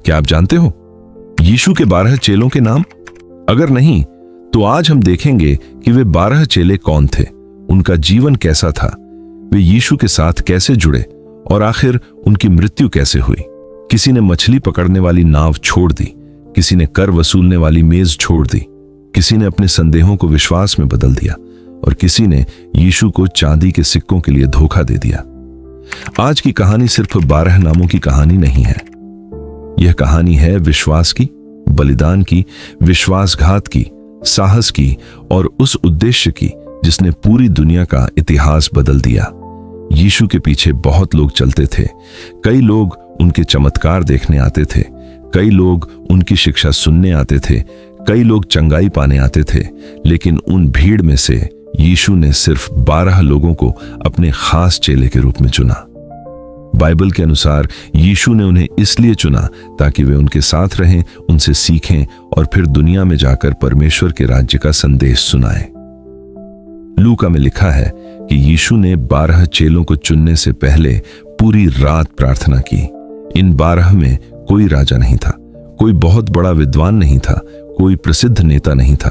क्या आप जानते हो यीशु के 12 चेलों के नाम? अगर नहीं तो आज हम देखेंगे कि वे 12 चेले कौन थे, उनका जीवन कैसा था, वे यीशु के साथ कैसे जुड़े और आखिर उनकी मृत्यु कैसे हुई। किसी ने मछली पकड़ने वाली नाव छोड़ दी, किसी ने कर वसूलने वाली मेज छोड़ दी, किसी ने अपने संदेहों को विश्वास में बदल दिया और किसी ने यीशु को चांदी के सिक्कों के लिए धोखा दे दिया। आज की कहानी सिर्फ 12 नामों की कहानी नहीं है। यह कहानी है विश्वास की, बलिदान की, विश्वासघात की, साहस की और उस उद्देश्य की जिसने पूरी दुनिया का इतिहास बदल दिया। यीशु के पीछे बहुत लोग चलते थे। कई लोग उनके चमत्कार देखने आते थे, कई लोग उनकी शिक्षा सुनने आते थे, कई लोग चंगाई पाने आते थे, लेकिन उन भीड़ में से यीशु ने सिर्फ 12 लोगों को अपने खास चेले के रूप में चुना। बाइबल के अनुसार यीशु ने उन्हें इसलिए चुना ताकि वे उनके साथ रहें, उनसे सीखें और फिर दुनिया में जाकर परमेश्वर के राज्य का संदेश सुनाएं। लूका में लिखा है कि यीशु ने 12 चेलों को चुनने से पहले पूरी रात प्रार्थना की। इन 12 में कोई राजा नहीं था, कोई बहुत बड़ा विद्वान नहीं था, कोई प्रसिद्ध नेता नहीं था।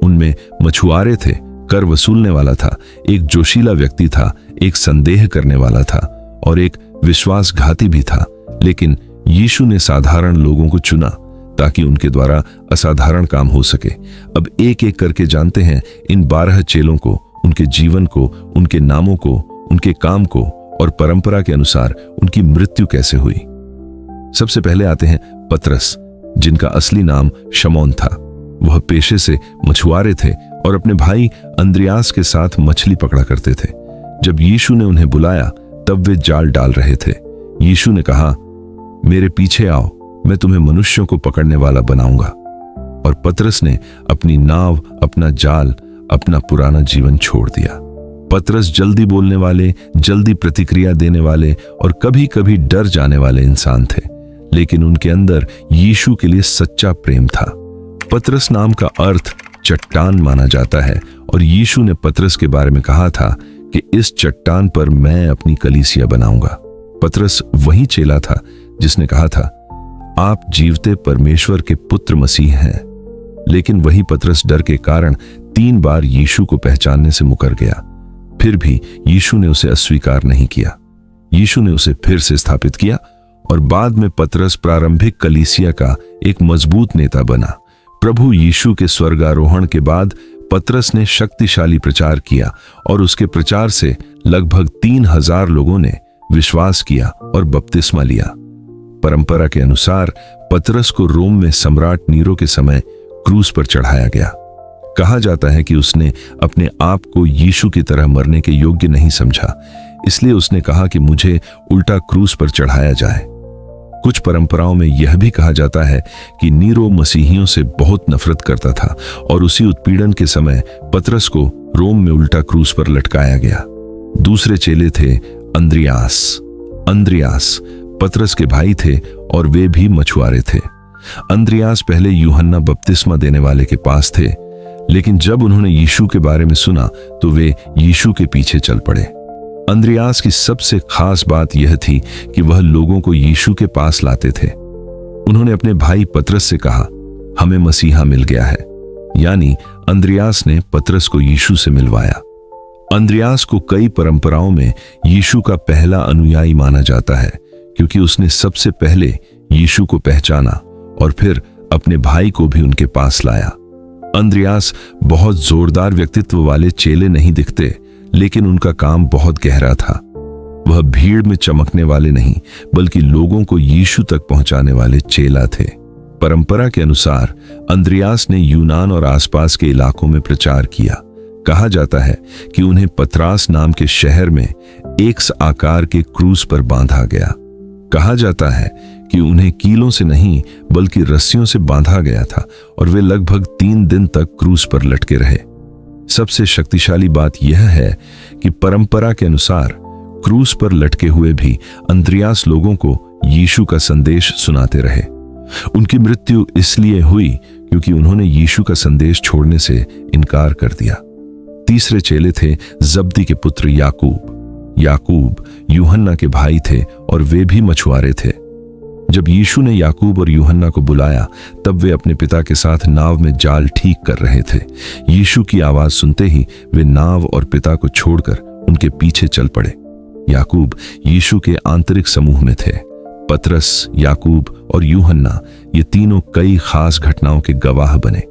उनमें मछुआरे थे, कर वसूलने वाला था, एक जोशीला व्यक्ति था, एक संदेह करने वाला था और एक विश्वासघाती भी था। लेकिन यीशु ने साधारण लोगों को चुना ताकि उनके द्वारा असाधारण काम हो सके। अब एक एक करके जानते हैं इन 12 चेलों को, उनके जीवन को, उनके नामों को, उनके काम को और परंपरा के अनुसार उनकी मृत्यु कैसे हुई। सबसे पहले आते हैं पतरस, जिनका असली नाम शमौन था। वह पेशे से मछुआरे थे और अपने भाई अंद्रियास के साथ मछली पकड़ा करते थे। जब यीशु ने उन्हें बुलाया तब वे जाल डाल रहे थे। यीशु ने कहा, मेरे पीछे आओ, मैं तुम्हें मनुष्यों को पकड़ने वाला बनाऊंगा। और पतरस ने अपनी नाव, अपना जाल, अपना पुराना जीवन छोड़ दिया। पतरस जल्दी बोलने वाले, जल्दी प्रतिक्रिया देने वाले और कभी कभी डर जाने वाले इंसान थे, लेकिन उनके अंदर यीशु के लिए सच्चा प्रेम था। पतरस नाम का अर्थ चट्टान माना जाता है और यीशु ने पतरस के बारे में कहा था कि इस चट्टान पर मैं अपनी कलीसिया बनाऊंगा। पतरस वही चेला था जिसने कहा था, आप जीवते परमेश्वर के पुत्र मसीह हैं। लेकिन वही पतरस डर के कारण 3 बार यीशु को पहचानने से मुकर गया। फिर भी यीशु ने उसे अस्वीकार नहीं किया। यीशु ने उसे फिर से स्थापित किया और बाद में पतरस प्रारंभिक कलीसिया का एक मजबूत नेता बना। प्रभु यीशु के स्वर्गारोहण के बाद पतरस ने शक्तिशाली प्रचार किया और उसके प्रचार से लगभग 3000 लोगों ने विश्वास किया और बपतिस्मा लिया। परंपरा के अनुसार पतरस को रोम में सम्राट नीरो के समय क्रूस पर चढ़ाया गया। कहा जाता है कि उसने अपने आप को यीशु की तरह मरने के योग्य नहीं समझा, इसलिए उसने कहा कि मुझे उल्टा क्रूस पर चढ़ाया जाए। कुछ परंपराओं में यह भी कहा जाता है कि नीरो मसीहियों से बहुत नफरत करता था और उसी उत्पीड़न के समय पतरस को रोम में उल्टा क्रूस पर लटकाया गया। दूसरे चेले थे अंद्रियास। अंद्रियास पतरस के भाई थे और वे भी मछुआरे थे। अंद्रियास पहले यूहन्ना बपतिस्मा देने वाले के पास थे, लेकिन जब उन्होंने यीशु के बारे में सुना तो वे यीशु के पीछे चल पड़े। अंद्रियास की सबसे खास बात यह थी कि वह लोगों को यीशु के पास लाते थे। उन्होंने अपने भाई पतरस से कहा, हमें मसीहा मिल गया है, यानी अंद्रियास ने पतरस को यीशु से मिलवाया। अंद्रियास को कई परंपराओं में यीशु का पहला अनुयायी माना जाता है, क्योंकि उसने सबसे पहले यीशु को पहचाना और फिर अपने भाई को भी उनके पास लाया। अंद्रियास बहुत जोरदार व्यक्तित्व वाले चेले नहीं दिखते, लेकिन उनका काम बहुत गहरा था। वह भीड़ में चमकने वाले नहीं, बल्कि लोगों को यीशु तक पहुंचाने वाले चेला थे। परंपरा के अनुसार अंद्रियास ने यूनान और आसपास के इलाकों में प्रचार किया। कहा जाता है कि उन्हें पतरास नाम के शहर में एक्स आकार के क्रूस पर बांधा गया। कहा जाता है कि उन्हें कीलों से नहीं बल्कि रस्सियों से बांधा गया था और वे लगभग 3 दिन तक क्रूस पर लटके रहे। सबसे शक्तिशाली बात यह है कि परंपरा के अनुसार क्रूस पर लटके हुए भी अंद्रियास लोगों को यीशु का संदेश सुनाते रहे। उनकी मृत्यु इसलिए हुई क्योंकि उन्होंने यीशु का संदेश छोड़ने से इनकार कर दिया। तीसरे चेले थे जब्दी के पुत्र याकूब। याकूब यूहन्ना के भाई थे और वे भी मछुआरे थे। जब यीशु ने याकूब और यूहन्ना को बुलाया तब वे अपने पिता के साथ नाव में जाल ठीक कर रहे थे। यीशु की आवाज सुनते ही वे नाव और पिता को छोड़कर उनके पीछे चल पड़े। याकूब यीशु के आंतरिक समूह में थे। पतरस, याकूब और यूहन्ना ये तीनों कई खास घटनाओं के गवाह बने।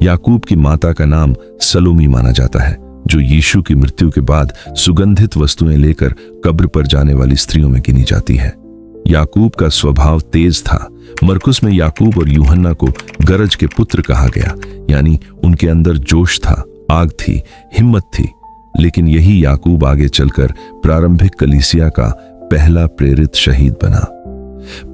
याकूब की माता का नाम सलोमी माना जाता है, जो यीशु की मृत्यु के बाद सुगंधित वस्तुएं लेकर कब्र पर जाने वाली स्त्रियों में गिनी जाती है। याकूब का स्वभाव तेज था। मरकुस में याकूब और यूहन्ना को गरज के पुत्र कहा गया, यानी उनके अंदर जोश था, आग थी, हिम्मत थी। लेकिन यही याकूब आगे चलकर प्रारंभिक कलीसिया का पहला प्रेरित शहीद बना।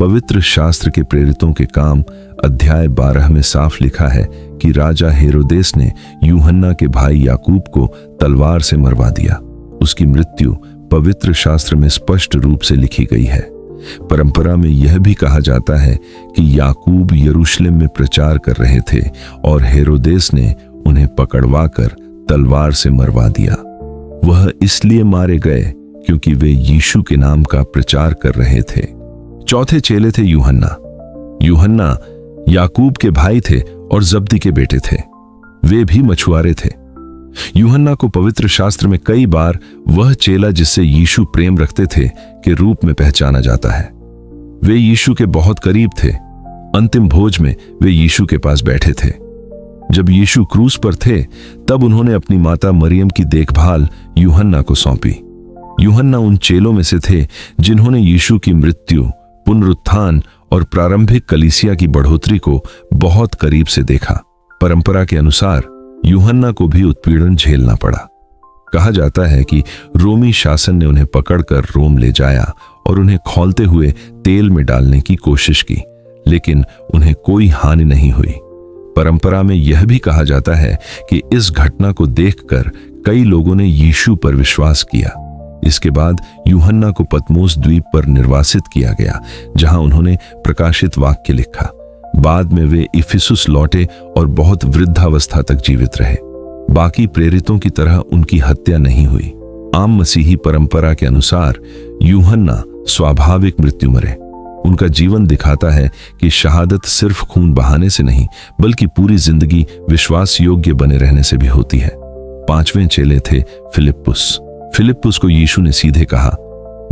पवित्र शास्त्र के प्रेरितों के काम अध्याय 12 में साफ लिखा है कि राजा हेरोदेस ने यूहन्ना के भाई याकूब को तलवार से मरवा दिया। उसकी मृत्यु पवित्र शास्त्र में स्पष्ट रूप से लिखी गई है। परंपरा में यह भी कहा जाता है कि याकूब यरूशलेम में प्रचार कर रहे थे और हेरोदेस ने उन्हें पकड़वाकर तलवार से मरवा दिया। वह इसलिए मारे गए क्योंकि वे यीशु के नाम का प्रचार कर रहे थे। चौथे चेले थे यूहन्ना। यूहन्ना याकूब के भाई थे और जब्दी के बेटे थे। वे भी मछुआरे थे। यूहन्ना को पवित्र शास्त्र में कई बार वह चेला जिससे यीशु प्रेम रखते थे के रूप में पहचाना जाता है। वे यीशु के बहुत करीब थे। अंतिम भोज में वे यीशु के पास बैठे थे। जब यीशु क्रूस पर थे तब उन्होंने अपनी माता मरियम की देखभाल यूहन्ना को सौंपी। यूहन्ना उन चेलों में से थे जिन्होंने यीशु की मृत्यु, पुनरुत्थान और प्रारंभिक कलीसिया की बढ़ोतरी को बहुत करीब से देखा। परंपरा के अनुसार यूहन्ना को भी उत्पीड़न झेलना पड़ा। कहा जाता है कि रोमी शासन ने उन्हें पकड़कर रोम ले जाया और उन्हें खौलते हुए तेल में डालने की कोशिश की, लेकिन उन्हें कोई हानि नहीं हुई। परंपरा में यह भी कहा जाता है कि इस घटना को देखकर कई लोगों ने यीशु पर विश्वास किया। इसके बाद यूहन्ना को पतमोस द्वीप पर निर्वासित किया गया, जहां उन्होंने प्रकाशित वाक्य लिखा। बाद में वे इफिसुस लौटे और बहुत वृद्धावस्था तक जीवित रहे। बाकी प्रेरितों की तरह उनकी हत्या नहीं हुई। आम मसीही परंपरा के अनुसार यूहन्ना स्वाभाविक मृत्यु मरे। उनका जीवन दिखाता है कि शहादत सिर्फ खून बहाने से नहीं, बल्कि पूरी जिंदगी विश्वास योग्य बने रहने से भी होती है। पांचवें चेले थे फिलिप्पुस। फिलिप्पुस को यीशु ने सीधे कहा,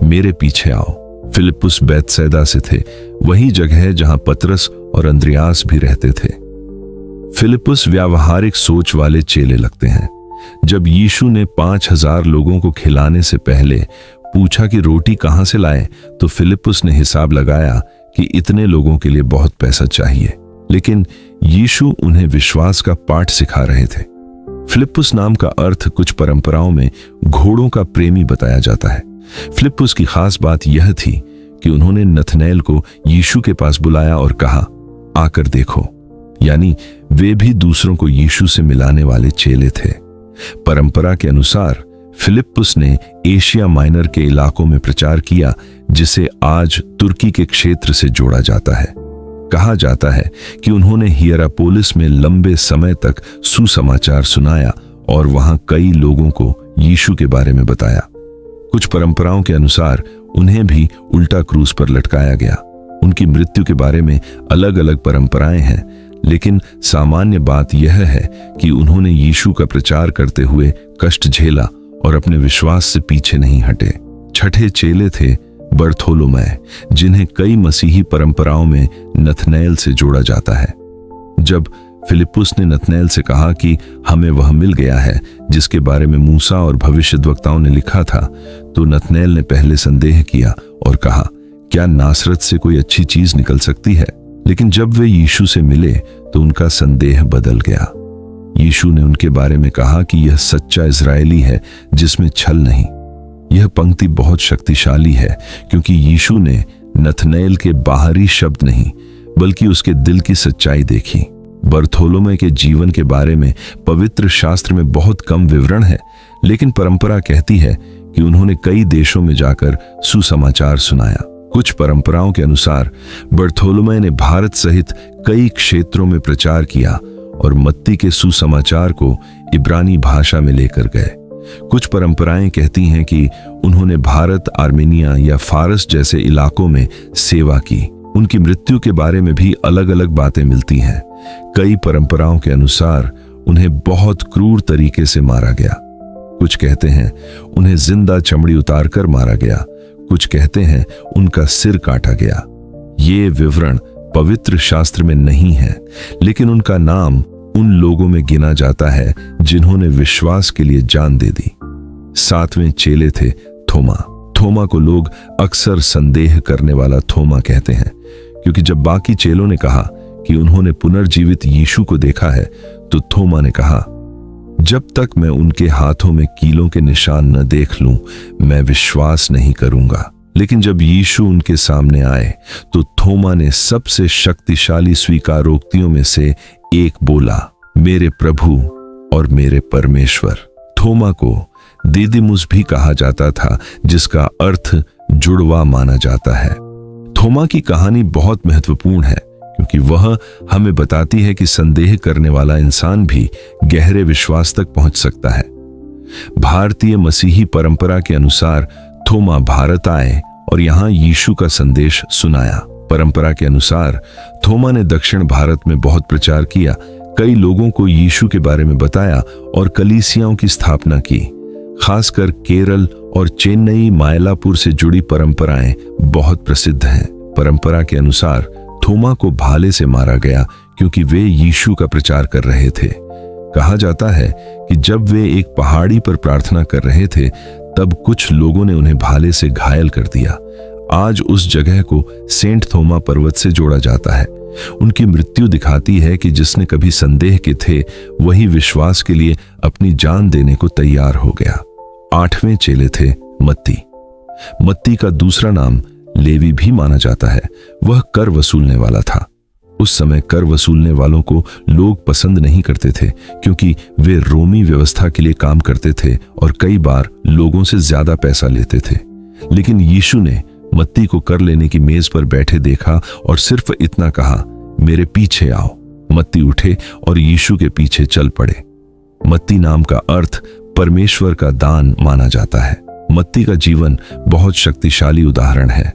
मेरे पीछे आओ। फिलिप्पुस बैतसैदा से थे, वही जगह है जहां पतरस और अंद्रियास भी रहते थे। फिलिप्पुस व्यावहारिक सोच वाले चेले लगते हैं। जब यीशु ने 5000 लोगों को खिलाने से पहले पूछा कि रोटी कहां से लाएं, तो फिलिप्पुस ने हिसाब लगाया कि इतने लोगों के लिए बहुत पैसा चाहिए। लेकिन यीशु उन्हें विश्वास का पाठ सिखा रहे थे। फिलिप्पुस नाम का अर्थ कुछ परंपराओं में घोड़ों का प्रेमी बताया जाता है। फिलिप्पुस की खास बात यह थी कि उन्होंने नथनएल को यीशु के पास बुलाया और कहा, आकर देखो। यानी वे भी दूसरों को यीशु से मिलाने वाले चेले थे। परंपरा के अनुसार फिलिप्पुस ने एशिया माइनर के इलाकों में प्रचार किया, जिसे आज तुर्की के क्षेत्र से जोड़ा जाता है। कहा जाता है कि उन्होंने हियरापोलिस में लंबे समय तक सुसमाचार सुनाया और वहां कई लोगों को यीशु के बारे में बताया। कुछ परंपराओं के अनुसार उन्हें भी उल्टा क्रूस पर लटकाया गया। उनकी मृत्यु के बारे में अलग अलग परंपराएं हैं, लेकिन सामान्य बात यह है कि उन्होंने यीशु का प्रचार करते हुए कष्ट झेला और अपने विश्वास से पीछे नहीं हटे। छठे चेले थे बर्थोलोमै, जिन्हें कई मसीही परंपराओं में नथनएल से जोड़ा जाता है। जब फिलिप्पुस ने नथनएल से कहा कि हमें वह मिल गया है जिसके बारे में मूसा और भविष्यद्वक्ताओं ने लिखा था, तो नथनएल ने पहले संदेह किया और कहा, क्या नासरत से कोई अच्छी चीज निकल सकती है? लेकिन जब वे यीशु से मिले तो उनका संदेह बदल गया। यीशु ने उनके बारे में कहा कि यह सच्चा इजरायली है जिसमें छल नहीं। यह पंक्ति बहुत शक्तिशाली है क्योंकि यीशु ने नथनएल के बाहरी शब्द नहीं बल्कि उसके दिल की सच्चाई देखी। बर्थोलोमै के जीवन के बारे में पवित्र शास्त्र में बहुत कम विवरण है, लेकिन परंपरा कहती है कि उन्होंने कई देशों में जाकर सुसमाचार सुनाया। कुछ परंपराओं के अनुसार बर्थोलोमै ने भारत सहित कई क्षेत्रों में प्रचार किया और मत्ती के सुसमाचार को इब्रानी भाषा में लेकर गए। कुछ परंपराएं कहती हैं कि उन्होंने भारत, आर्मेनिया या फारस जैसे इलाकों में सेवा की। उनकी मृत्यु के बारे में भी अलग अलग बातें मिलती हैं। कई परंपराओं के अनुसार उन्हें बहुत क्रूर तरीके से मारा गया। कुछ कहते हैं उन्हें जिंदा चमड़ी उतारकर मारा गया, कुछ कहते हैं उनका सिर काटा गया। ये विवरण पवित्र शास्त्र में नहीं है, लेकिन उनका नाम उन लोगों में गिना जाता है जिन्होंने विश्वास के लिए जान दे दी। 7वें चेले थे थोमा। थोमा को लोग अक्सर संदेह करने वाला थोमा कहते हैं, क्योंकि जब बाकी चेलों ने कहा कि उन्होंने पुनर्जीवित यीशु को देखा है, तो थोमा ने कहा, जब तक मैं उनके हाथों में कीलों के निशान न देख लूं, मैं विश्वास नहीं करूंगा। लेकिन जब यीशु उनके सामने आए, तो थोमा ने सबसे शक्तिशाली स्वीकारोक्तियों में से एक बोला, मेरे प्रभु और मेरे परमेश्वर। थोमा को दिदिमुस भी कहा जाता था, जिसका अर्थ जुड़वा माना जाता है। थोमा की कहानी बहुत महत्वपूर्ण है, क्योंकि वह हमें बताती है कि संदेह करने वाला इंसान भी गहरे विश्वास तक पहुंच सकता है। भारतीय मसीही परंपरा के अनुसार थोमा भारत आए और यहां यीशु का संदेश सुनाया। परंपरा के अनुसार थोमा ने दक्षिण भारत में बहुत प्रचार किया, कई लोगों को यीशु के बारे में बताया और कलीसियाओं की स्थापना की। खासकर केरल और चेन्नई मायलापुर से जुड़ी परंपराएं बहुत प्रसिद्ध हैं। परंपरा के अनुसार थोमा को भाले से मारा गया क्योंकि वे यीशु का प्रचार कर रहे थे। कहा जाता है कि जब वे एक पहाड़ी पर प्रार्थना कर रहे थे, तब कुछ लोगों ने उन्हें भाले से घायल कर दिया। आज उस जगह को सेंट थोमा पर्वत से जोड़ा जाता है। उनकी मृत्यु दिखाती है कि जिसने कभी संदेह के थे, वही विश्वास के लिए अपनी जान देने को तैयार हो गया। 8वें चेले थे मत्ती। मत्ती का दूसरा नाम लेवी भी माना जाता है। वह कर वसूलने वाला था। उस समय कर वसूलने वालों को लोग पसंद नहीं करते थे, क्योंकि वे रोमी व्यवस्था के लिए काम करते थे और कई बार लोगों से ज्यादा पैसा लेते थे। लेकिन यीशु ने मत्ती को कर लेने की मेज पर बैठे देखा और सिर्फ इतना कहा, मेरे पीछे आओ। मत्ती उठे और यीशु के पीछे चल पड़े। मत्ती नाम का अर्थ परमेश्वर का दान माना जाता है। मत्ती का जीवन बहुत शक्तिशाली उदाहरण है।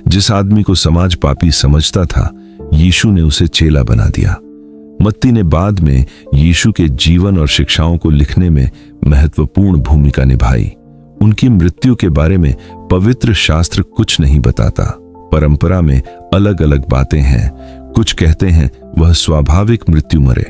जिस आदमी को समाज पापी समझता था, यीशु ने उसे चेला बना दिया। मत्ती ने बाद में यीशु के जीवन और शिक्षाओं को लिखने में महत्वपूर्ण भूमिका निभाई। उनकी मृत्यु के बारे में पवित्र शास्त्र कुछ नहीं बताता। परंपरा में अलग अलग बातें हैं। कुछ कहते हैं वह स्वाभाविक मृत्यु मरे,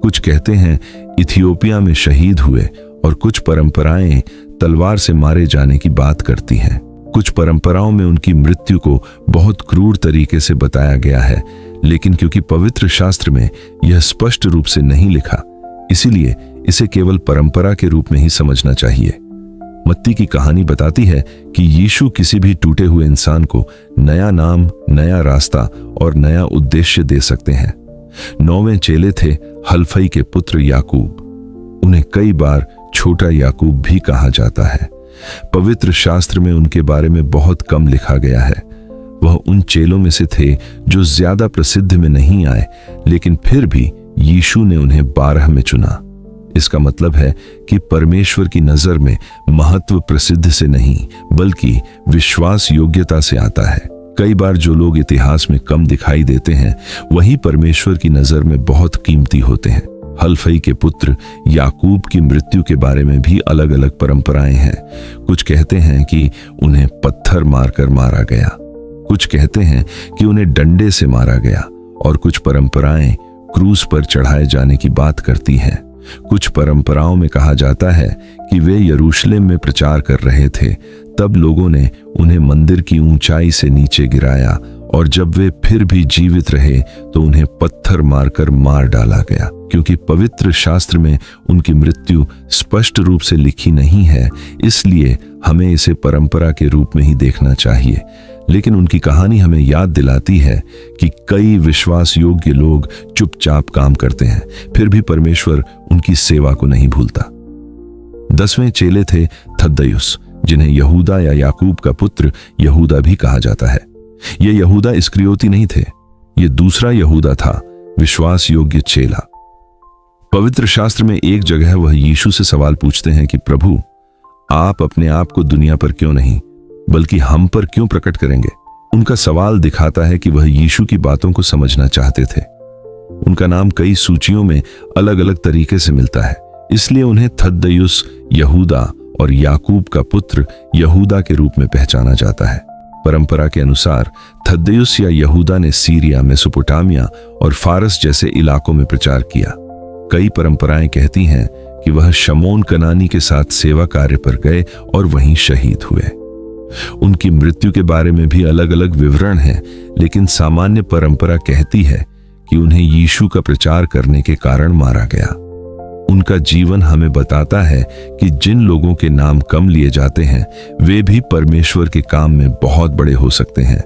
कुछ कहते हैं इथियोपिया में शहीद हुए, और कुछ परंपराएं तलवार से मारे जाने की बात करती हैं। कुछ परंपराओं में उनकी मृत्यु को बहुत क्रूर तरीके से बताया गया है, लेकिन क्योंकि पवित्र शास्त्र में यह स्पष्ट रूप से नहीं लिखा, इसीलिए इसे केवल परंपरा के रूप में ही समझना चाहिए। मत्ती की कहानी बताती है कि यीशु किसी भी टूटे हुए इंसान को नया नाम, नया रास्ता और नया उद्देश्य दे सकते हैं। 9वें चेले थे हल्फई के पुत्र याकूब। उन्हें कई बार छोटा याकूब भी कहा जाता है। पवित्र शास्त्र में उनके बारे में बहुत कम लिखा गया है। वह उन चेलों में से थे जो ज्यादा प्रसिद्ध में नहीं आए, लेकिन फिर भी यीशु ने उन्हें 12 में चुना। इसका मतलब है कि परमेश्वर की नजर में महत्व प्रसिद्ध से नहीं, बल्कि विश्वास योग्यता से आता है। कई बार जो लोग इतिहास में कम दिखाई देते हैं, वही परमेश्वर की नजर में बहुत कीमती होते हैं। हल्फई के पुत्र याकूब की मृत्यु के बारे में भी अलग अलग परंपराएं हैं। कुछ कहते हैं कि उन्हें पत्थर मारकर मारा गया, कुछ कहते हैं कि उन्हें डंडे से मारा गया, और कुछ परंपराएं क्रूस पर चढ़ाए जाने की बात करती हैं। कुछ परंपराओं में कहा जाता है कि वे यरूशलेम में प्रचार कर रहे थे, तब लोगों ने उन्हें मंदिर की ऊंचाई से नीचे गिराया, और जब वे फिर भी जीवित रहे तो उन्हें पत्थर मारकर मार डाला गया। क्योंकि पवित्र शास्त्र में उनकी मृत्यु स्पष्ट रूप से लिखी नहीं है, इसलिए हमें इसे परंपरा के रूप में ही देखना चाहिए। लेकिन उनकी कहानी हमें याद दिलाती है कि कई विश्वास योग्य लोग चुपचाप काम करते हैं, फिर भी परमेश्वर उनकी सेवा को नहीं भूलता। 10वें चेले थे थद्दयुस, जिन्हें यहूदा या याकूब का पुत्र यहूदा भी कहा जाता है। ये यहूदा इस्करियोती नहीं थे, ये दूसरा यहूदा था, विश्वास योग्य चेला। पवित्र शास्त्र में एक जगह वह यीशु से सवाल पूछते हैं कि प्रभु, आप अपने आप को दुनिया पर क्यों नहीं बल्कि हम पर क्यों प्रकट करेंगे। उनका सवाल दिखाता है कि वह यीशु की बातों को समझना चाहते थे। उनका नाम कई सूचियों में अलग अलग तरीके से मिलता है, इसलिए उन्हें थद्दयुस, यहूदा और याकूब का पुत्र यहूदा के रूप में पहचाना जाता है। परंपरा के अनुसार थद्दयुस या यहूदा ने सीरिया, मेसोपोटामिया और फारस जैसे इलाकों में प्रचार किया। कई परंपराएं कहती हैं कि वह शमौन कनानी के साथ सेवा कार्य पर गए और वहीं शहीद हुए। उनकी मृत्यु के बारे में भी अलग अलग विवरण हैं, लेकिन सामान्य परंपरा कहती है कि उन्हें यीशु का प्रचार करने के कारण मारा गया। उनका जीवन हमें बताता है कि जिन लोगों के नाम कम लिए जाते हैं वे भी परमेश्वर के काम में बहुत बड़े हो सकते हैं।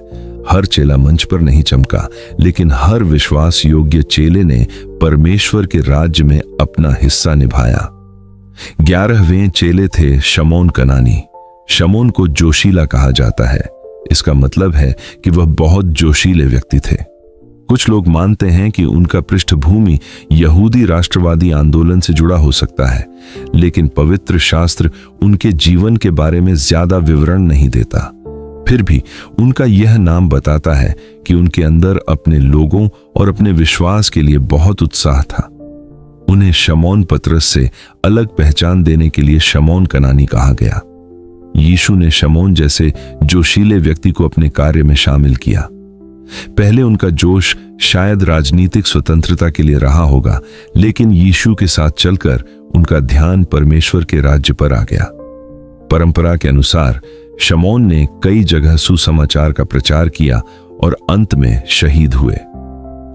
हर चेला मंच पर नहीं चमका, लेकिन हर विश्वास योग्य चेले ने परमेश्वर के राज्य में अपना हिस्सा निभाया। 11वें चेले थे शमौन कनानी। शमौन को जोशीला कहा जाता है। इसका मतलब है कि वह बहुत जोशीले व्यक्ति थे। कुछ लोग मानते हैं कि उनका पृष्ठभूमि यहूदी राष्ट्रवादी आंदोलन से जुड़ा हो सकता है, लेकिन पवित्र शास्त्र उनके जीवन के बारे में ज्यादा विवरण नहीं देता। फिर भी उनका यह नाम बताता है कि उनके अंदर अपने लोगों और अपने विश्वास के लिए बहुत उत्साह था। उन्हें शमौन पतरस से अलग पहचान देने के लिए शमौन कनानी कहा गया। यीशु ने शमौन जैसे जोशीले व्यक्ति को अपने कार्य में शामिल किया। पहले उनका जोश शायद राजनीतिक स्वतंत्रता के लिए रहा होगा, लेकिन यीशु के साथ चलकर उनका ध्यान परमेश्वर के राज्य पर आ गया। परंपरा के अनुसार शमौन ने कई जगह सुसमाचार का प्रचार किया और अंत में शहीद हुए।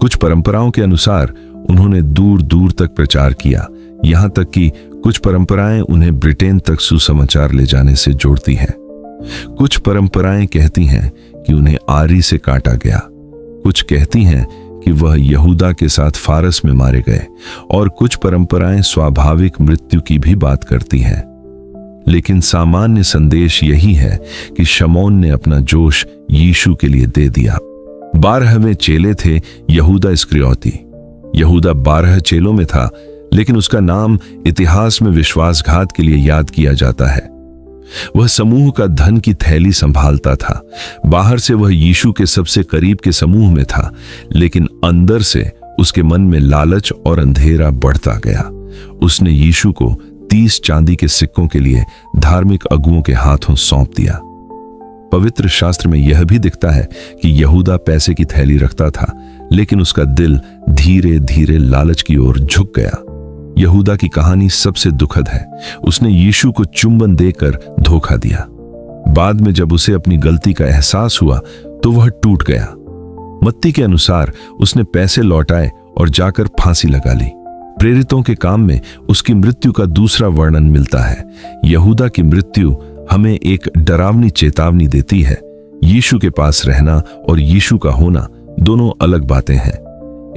कुछ परंपराओं के अनुसार उन्होंने दूर दूर तक प्रचार किया, यहां तक कि कुछ परंपराएं उन्हें ब्रिटेन तक सुसमाचार ले जाने से जोड़ती हैं। कुछ परंपराएं कहती हैं कि उन्हें आरी से काटा गया। कुछ कहती हैं कि वह यहूदा के साथ फारस में मारे गए, और कुछ परंपराएं स्वाभाविक मृत्यु की भी बात करती हैं। लेकिन सामान्य संदेश यही है कि शमौन ने अपना जोश यीशु के लिए दे दिया। 12वें चेले थे यहूदा इस्करियोती। यहूदा 12 चेलों में था, लेकिन उसका नाम इतिहास में विश्वासघात के लिए याद किया जाता है। वह समूह का धन की थैली संभालता था। बाहर से वह यीशु के सबसे करीब के समूह में था, लेकिन अंदर से उसके मन में लालच और अंधेरा बढ़ता गया। उसने यीशु को 30 चांदी के सिक्कों के लिए धार्मिक अगुओं के हाथों सौंप दिया। पवित्र शास्त्र में यह भी दिखता है कि यहूदा पैसे की थैली रखता था, लेकिन उसका दिल धीरे धीरे लालच की ओर झुक गया। यहूदा की कहानी सबसे दुखद है। उसने यीशु को चुंबन देकर धोखा दिया। बाद में जब उसे अपनी गलती का एहसास हुआ तो वह टूट गया। मत्ती के अनुसार उसने पैसे लौटाए और जाकर फांसी लगा ली। प्रेरितों के काम में उसकी मृत्यु का दूसरा वर्णन मिलता है। यहूदा की मृत्यु हमें एक डरावनी चेतावनी देती है। यीशु के पास रहना और यीशु का होना दोनों अलग बातें हैं।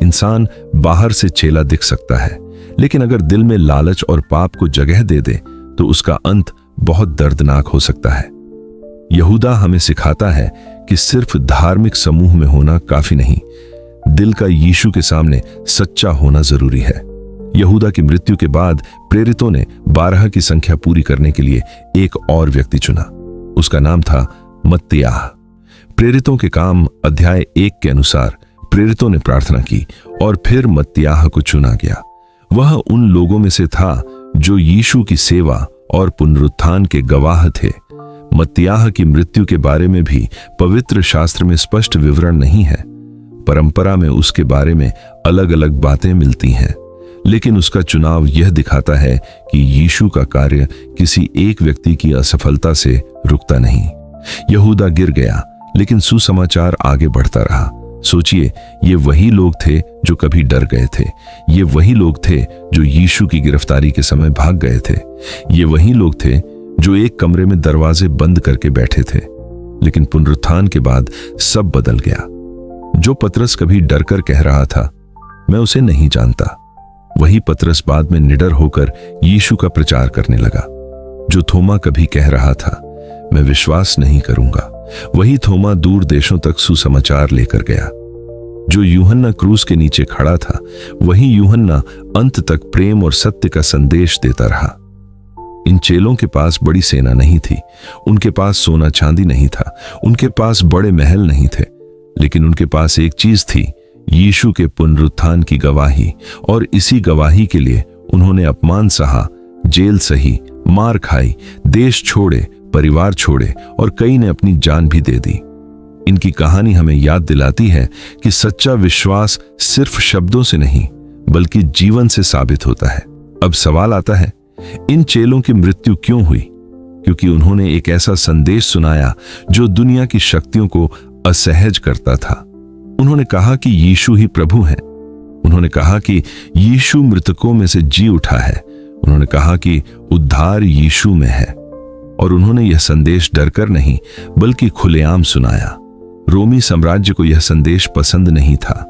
इंसान बाहर से चेला दिख सकता है, लेकिन अगर दिल में लालच और पाप को जगह दे दे तो उसका अंत बहुत दर्दनाक हो सकता है। यहूदा हमें सिखाता है कि सिर्फ धार्मिक समूह में होना काफी नहीं, दिल का यीशु के सामने सच्चा होना जरूरी है। यहूदा की मृत्यु के बाद प्रेरितों ने 12 की संख्या पूरी करने के लिए एक और व्यक्ति चुना। उसका नाम था मत्तियाह। प्रेरितों के काम अध्याय 1 के अनुसार प्रेरितों ने प्रार्थना की और फिर मत्तियाह को चुना गया। वह उन लोगों में से था जो यीशु की सेवा और पुनरुत्थान के गवाह थे। मत्तियाह की मृत्यु के बारे में भी पवित्र शास्त्र में स्पष्ट विवरण नहीं है। परंपरा में उसके बारे में अलग अलग बातें मिलती हैं, लेकिन उसका चुनाव यह दिखाता है कि यीशु का कार्य किसी एक व्यक्ति की असफलता से रुकता नहीं। यहूदा गिर गया, लेकिन सुसमाचार आगे बढ़ता रहा। सोचिए, ये वही लोग थे जो कभी डर गए थे। ये वही लोग थे जो यीशु की गिरफ्तारी के समय भाग गए थे। ये वही लोग थे जो एक कमरे में दरवाजे बंद करके बैठे थे। लेकिन पुनरुत्थान के बाद सब बदल गया। जो पतरस कभी डर कर कह रहा था, मैं उसे नहीं जानता, वही पतरस बाद में निडर होकर यीशु का प्रचार करने लगा। जो थोमा कभी कह रहा था, मैं विश्वास नहीं करूंगा, वही थोमा दूर देशों तक सुसमाचार लेकर गया। जो यूहन्ना क्रूस के नीचे खड़ा था, वही यूहन्ना अंत तक प्रेम और सत्य का संदेश देता रहा। इन चेलों के पास बड़ी सेना नहीं थी, उनके पास सोना चांदी नहीं था, उनके पास बड़े महल नहीं थे, लेकिन उनके पास एक चीज थी, यीशु के पुनरुत्थान की गवाही। और इसी गवाही के लिए उन्होंने अपमान सहा, जेल सही, मार खाई, देश छोड़े, परिवार छोड़े और कई ने अपनी जान भी दे दी। इनकी कहानी हमें याद दिलाती है कि सच्चा विश्वास सिर्फ शब्दों से नहीं बल्कि जीवन से साबित होता है। अब सवाल आता है, इन चेलों की मृत्यु क्यों हुई? क्योंकि उन्होंने एक ऐसा संदेश सुनाया जो दुनिया की शक्तियों को असहज करता था। उन्होंने कहा कि यीशु ही प्रभु हैं। उन्होंने कहा कि यीशु मृतकों में से जी उठा है। उन्होंने कहा कि उद्धार यीशु में है। और उन्होंने यह संदेश डरकर नहीं बल्कि खुलेआम सुनाया। रोमी साम्राज्य को यह संदेश पसंद नहीं था,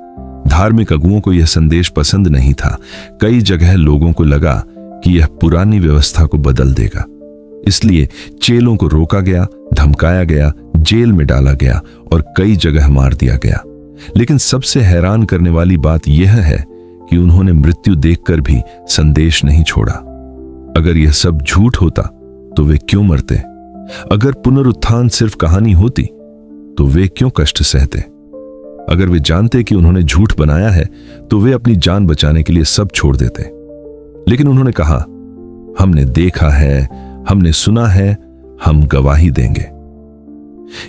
धार्मिक अगुओं को यह संदेश पसंद नहीं था। कई जगह लोगों को लगा कि यह पुरानी व्यवस्था को बदल देगा, इसलिए चेलों को रोका गया, धमकाया गया, जेल में डाला गया और कई जगह मार दिया गया। लेकिन सबसे हैरान करने वाली बात यह है कि उन्होंने मृत्यु देखकर भी संदेश नहीं छोड़ा। अगर यह सब झूठ होता तो वे क्यों मरते? अगर पुनरुत्थान सिर्फ कहानी होती तो वे क्यों कष्ट सहते? अगर वे जानते कि उन्होंने झूठ बनाया है तो वे अपनी जान बचाने के लिए सब छोड़ देते। लेकिन उन्होंने कहा, हमने देखा है, हमने सुना है, हम गवाही देंगे।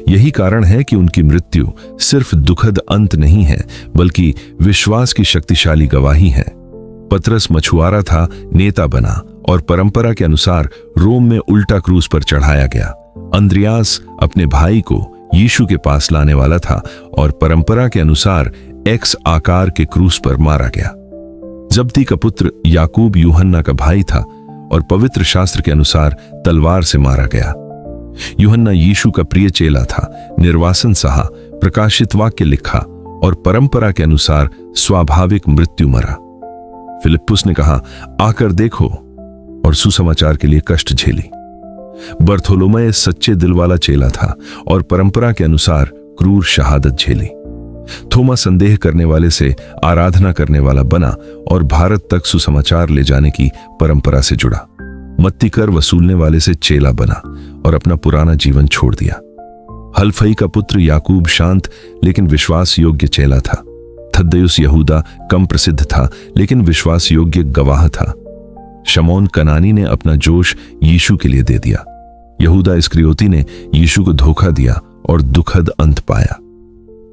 यही कारण है कि उनकी मृत्यु सिर्फ दुखद अंत नहीं है बल्कि विश्वास की शक्तिशाली गवाही है। पतरस मछुआरा था, नेता बना और परंपरा के अनुसार रोम में उल्टा क्रूस पर चढ़ाया गया। अंद्रियास अपने भाई को यीशु के पास लाने वाला था और परंपरा के अनुसार एक्स आकार के क्रूस पर मारा गया। जब्दी का पुत्र याकूब यूहन्ना का भाई था और पवित्र शास्त्र के अनुसार तलवार से मारा गया। यूहन्ना यीशु का प्रिय चेला था, निर्वासन सहा, प्रकाशित वाक्य लिखा और परंपरा के अनुसार स्वाभाविक मृत्यु मरा। फिलिप्पुस ने कहा, आकर देखो और सुसमाचार के लिए कष्ट झेली। बर्थोलोमै सच्चे दिल वाला चेला था और परंपरा के अनुसार क्रूर शहादत झेली। थोमा संदेह करने वाले से आराधना करने वाला बना और भारत तक सुसमाचार ले जाने की परंपरा से जुड़ा। मत्ती कर वसूलने वाले से चेला बना और अपना पुराना जीवन छोड़ दिया। हल्फई का पुत्र याकूब शांत लेकिन विश्वास योग्य चेला था। थद्दयुस यहूदा कम प्रसिद्ध था लेकिन विश्वास योग्य गवाह था। शमौन कनानी ने अपना जोश यीशु के लिए दे दिया। यहूदा इस्करियोती ने यीशु को धोखा दिया और दुखद अंत पाया।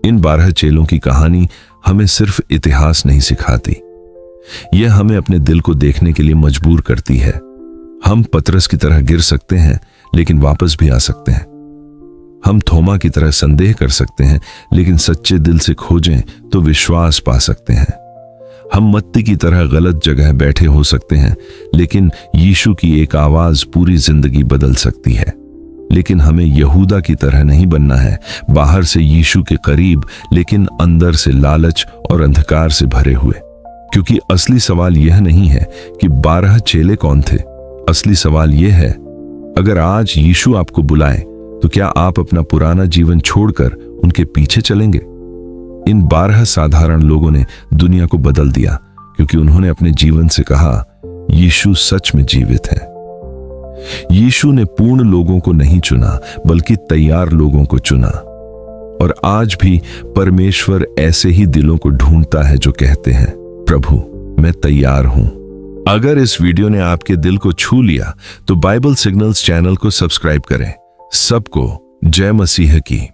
इन 12 चेलों की कहानी हमें सिर्फ इतिहास नहीं सिखाती, यह हमें अपने दिल को देखने के लिए मजबूर करती है। हम पतरस की तरह गिर सकते हैं लेकिन वापस भी आ सकते हैं। हम थोमा की तरह संदेह कर सकते हैं लेकिन सच्चे दिल से खोजें तो विश्वास पा सकते हैं। हम मत्ती की तरह गलत जगह बैठे हो सकते हैं लेकिन यीशु की एक आवाज पूरी जिंदगी बदल सकती है। लेकिन हमें यहूदा की तरह नहीं बनना है, बाहर से यीशु के करीब लेकिन अंदर से लालच और अंधकार से भरे हुए। क्योंकि असली सवाल यह नहीं है कि 12 चेले कौन थे। असली सवाल यह है, अगर आज यीशु आपको बुलाए तो क्या आप अपना पुराना जीवन छोड़कर उनके पीछे चलेंगे? इन 12 साधारण लोगों ने दुनिया को बदल दिया क्योंकि उन्होंने अपने जीवन से कहा, यीशु सच में जीवित है। यीशु ने पूर्ण लोगों को नहीं चुना बल्कि तैयार लोगों को चुना। और आज भी परमेश्वर ऐसे ही दिलों को ढूंढता है जो कहते हैं, प्रभु मैं तैयार हूं। अगर इस वीडियो ने आपके दिल को छू लिया तो बाइबल सिग्नल्स चैनल को सब्सक्राइब करें। सबको जय मसीह की।